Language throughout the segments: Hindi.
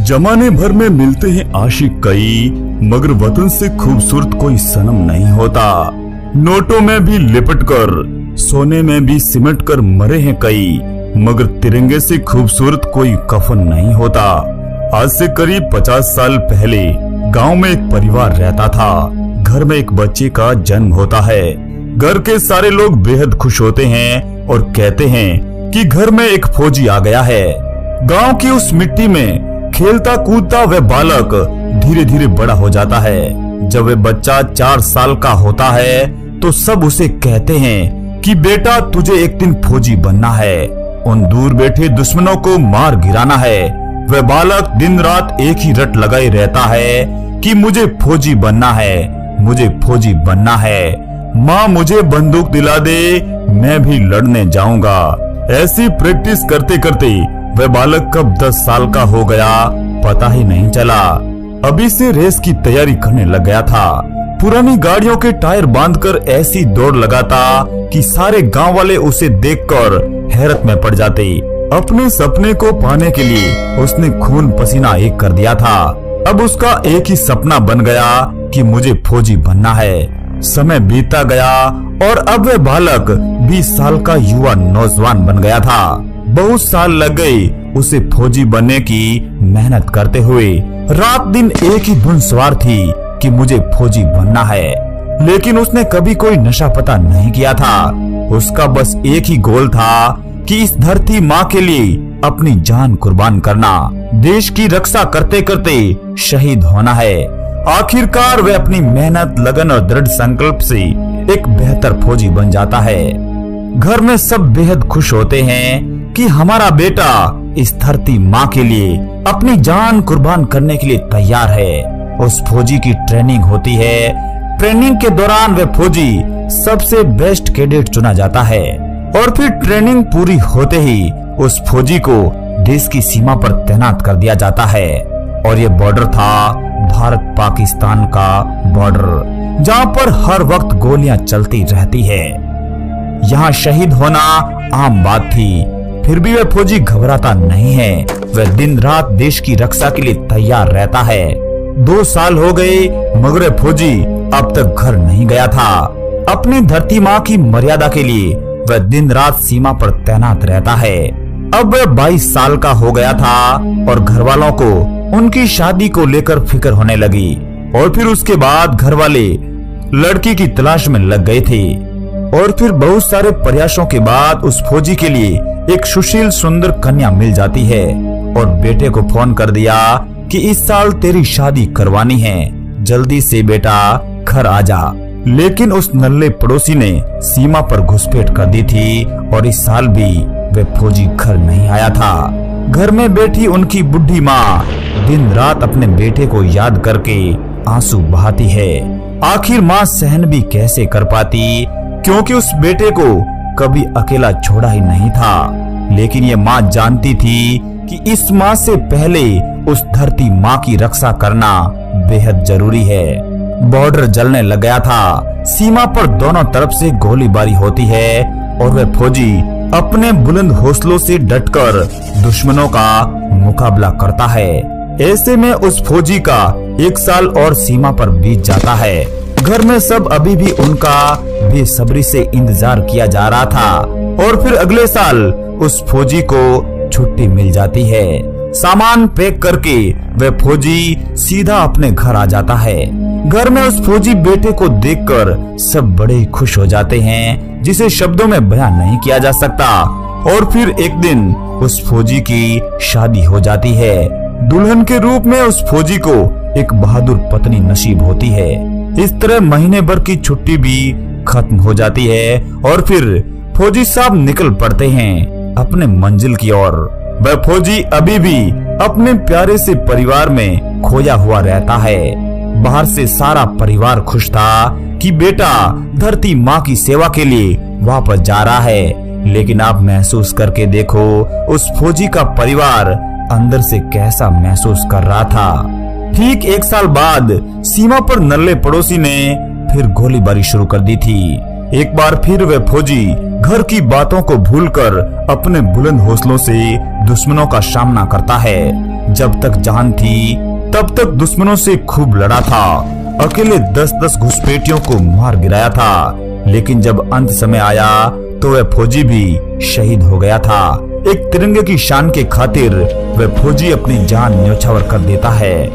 जमाने भर में मिलते हैं आशिक कई, मगर वतन से खूबसूरत कोई सनम नहीं होता। नोटों में भी लिपट कर, सोने में भी सिमट कर मरे हैं कई, मगर तिरंगे से खूबसूरत कोई कफन नहीं होता। आज से करीब 50 साल पहले गांव में एक परिवार रहता था। घर में एक बच्चे का जन्म होता है। घर के सारे लोग बेहद खुश होते हैं और कहते हैं कि घर में एक फौजी आ गया है। गांव की उस मिट्टी में खेलता कूदता वह बालक धीरे धीरे बड़ा हो जाता है। जब वह बच्चा 4 साल का होता है तो सब उसे कहते हैं कि बेटा तुझे एक दिन फौजी बनना है, उन दूर बैठे दुश्मनों को मार गिराना है। वह बालक दिन रात एक ही रट लगाए रहता है कि मुझे फौजी बनना है, मुझे फौजी बनना है। माँ मुझे बंदूक दिला दे, मैं भी लड़ने जाऊंगा। ऐसी प्रैक्टिस करते करते वह बालक कब 10 साल का हो गया पता ही नहीं चला। अभी से रेस की तैयारी करने लग गया था। पुरानी गाड़ियों के टायर बांधकर ऐसी दौड़ लगाता कि सारे गांव वाले उसे देखकर हैरत में पड़ जाते। अपने सपने को पाने के लिए उसने खून पसीना एक कर दिया था। अब उसका एक ही सपना बन गया कि मुझे फौजी बनना है। समय बीतता गया और अब वह बालक 20 साल का युवा नौजवान बन गया था। बहुत साल लग गए उसे फौजी बनने की मेहनत करते हुए। रात दिन एक ही धुन सवार थी कि मुझे फौजी बनना है। लेकिन उसने कभी कोई नशा पता नहीं किया था। उसका बस एक ही गोल था कि इस धरती माँ के लिए अपनी जान कुर्बान करना, देश की रक्षा करते करते शहीद होना है। आखिरकार वह अपनी मेहनत, लगन और दृढ़ संकल्प से एक बेहतर फौजी बन जाता है। घर में सब बेहद खुश होते हैं कि हमारा बेटा इस धरती माँ के लिए अपनी जान कुर्बान करने के लिए तैयार है। उस फौजी की ट्रेनिंग होती है। ट्रेनिंग के दौरान वह फौजी सबसे बेस्ट कैडेट चुना जाता है और फिर ट्रेनिंग पूरी होते ही उस फौजी को देश की सीमा पर तैनात कर दिया जाता है। और ये बॉर्डर था भारत पाकिस्तान का बॉर्डर, जहाँ पर हर वक्त गोलियां चलती रहती है। यहाँ शहीद होना आम बात थी, फिर भी वह फौजी घबराता नहीं है। वह दिन रात देश की रक्षा के लिए तैयार रहता है। 2 साल हो गए मगर वह फौजी अब तक घर नहीं गया था। अपनी धरती माँ की मर्यादा के लिए वह दिन रात सीमा पर तैनात रहता है। अब वह 22 साल का हो गया था और घर वालों को उनकी शादी को लेकर फिक्र होने लगी। और फिर उसके बाद घर वाले लड़की की तलाश में लग गए थे। और फिर बहुत सारे प्रयासों के बाद उस फौजी के लिए एक सुशील सुंदर कन्या मिल जाती है और बेटे को फोन कर दिया कि इस साल तेरी शादी करवानी है, जल्दी से बेटा घर आ जा। लेकिन उस नल्ले पड़ोसी ने सीमा पर घुसपैठ कर दी थी और इस साल भी वे फौजी घर नहीं आया था। घर में बैठी उनकी बुढ़ी माँ दिन रात अपने बेटे को याद करके आंसू बहाती है। आखिर माँ सहन भी कैसे कर पाती, क्योंकि उस बेटे को कभी अकेला छोड़ा ही नहीं था। लेकिन ये माँ जानती थी कि इस माँ से पहले उस धरती माँ की रक्षा करना बेहद जरूरी है। बॉर्डर जलने लग गया था। सीमा पर दोनों तरफ से गोलीबारी होती है और वह फौजी अपने बुलंद हौसलों से डटकर दुश्मनों का मुकाबला करता है। ऐसे में उस फौजी का 1 साल और सीमा पर बीत जाता है। घर में सब अभी भी उनका बेसब्री से इंतजार किया जा रहा था। और फिर अगले साल उस फौजी को छुट्टी मिल जाती है। सामान पैक करके वह फौजी सीधा अपने घर आ जाता है। घर में उस फौजी बेटे को देखकर सब बड़े खुश हो जाते हैं, जिसे शब्दों में बयान नहीं किया जा सकता। और फिर एक दिन उस फौजी की शादी हो जाती है। दुल्हन के रूप में उस फौजी को एक बहादुर पत्नी नसीब होती है। इस तरह महीने भर की छुट्टी भी खत्म हो जाती है और फिर फौजी साहब निकल पड़ते हैं अपने मंजिल की ओर। वह फौजी अभी भी अपने प्यारे से परिवार में खोया हुआ रहता है। बाहर से सारा परिवार खुश था कि बेटा धरती माँ की सेवा के लिए वापस जा रहा है। लेकिन आप महसूस करके देखो उस फौजी का परिवार अंदर से कैसा महसूस कर रहा था। ठीक 1 साल बाद सीमा पर नल्ले पड़ोसी ने फिर गोलीबारी शुरू कर दी थी। एक बार फिर वह फौजी घर की बातों को भूलकर अपने बुलंद हौसलों से दुश्मनों का सामना करता है। जब तक जान थी तब तक दुश्मनों से खूब लड़ा था। अकेले 10-10 घुसपैठियों को मार गिराया था, लेकिन जब अंत समय आया तो वह फौजी भी शहीद हो गया था। एक तिरंगे की शान के खातिर वह फौजी अपनी जान न्यौछावर कर देता है।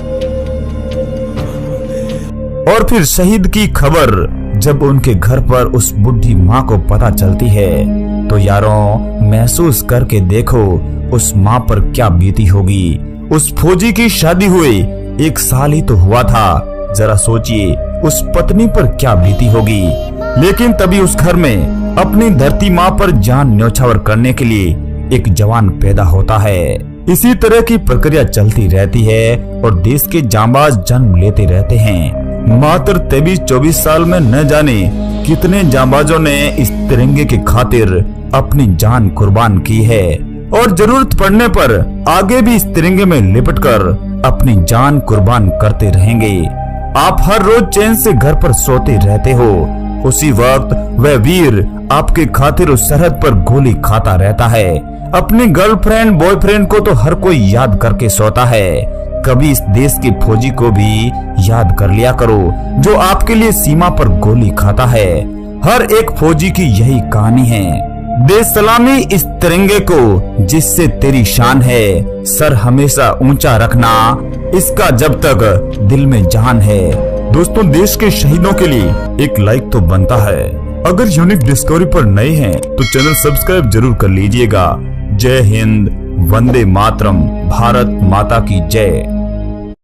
और फिर शहीद की खबर जब उनके घर पर उस बुढ़ी माँ को पता चलती है तो यारों, महसूस करके देखो उस माँ पर क्या बीती होगी। उस फौजी की शादी हुए 1 साल ही तो हुआ था, जरा सोचिए उस पत्नी पर क्या बीती होगी। लेकिन तभी उस घर में अपनी धरती माँ पर जान न्यौछावर करने के लिए एक जवान पैदा होता है। इसी तरह की प्रक्रिया चलती रहती है और देश के जांबाज जन्म लेते रहते हैं। मात्र 23-24 साल में न जाने कितने जांबाजों ने इस तिरंगे के खातिर अपनी जान कुर्बान की है और जरूरत पड़ने पर आगे भी इस तिरंगे में लिपटकर अपनी जान कुर्बान करते रहेंगे। आप हर रोज चैन से घर पर सोते रहते हो, उसी वक्त वह वीर आपके खातिर उस सरहद पर गोली खाता रहता है। अपनी गर्लफ्रेंड बॉयफ्रेंड को तो हर कोई याद करके सोता है। कभी इस देश के फौजी को भी याद कर लिया करो जो आपके लिए सीमा पर गोली खाता है। हर एक फौजी की यही कहानी है। दे सलामी इस तिरंगे को जिससे तेरी शान है, सर हमेशा ऊंचा रखना इसका जब तक दिल में जान है। दोस्तों, देश के शहीदों के लिए एक लाइक तो बनता है। अगर यूनिक डिस्कवरी पर नए हैं तो चैनल सब्सक्राइब जरूर कर लीजिएगा। जय हिंद, वंदे मातरम, भारत माता की जय।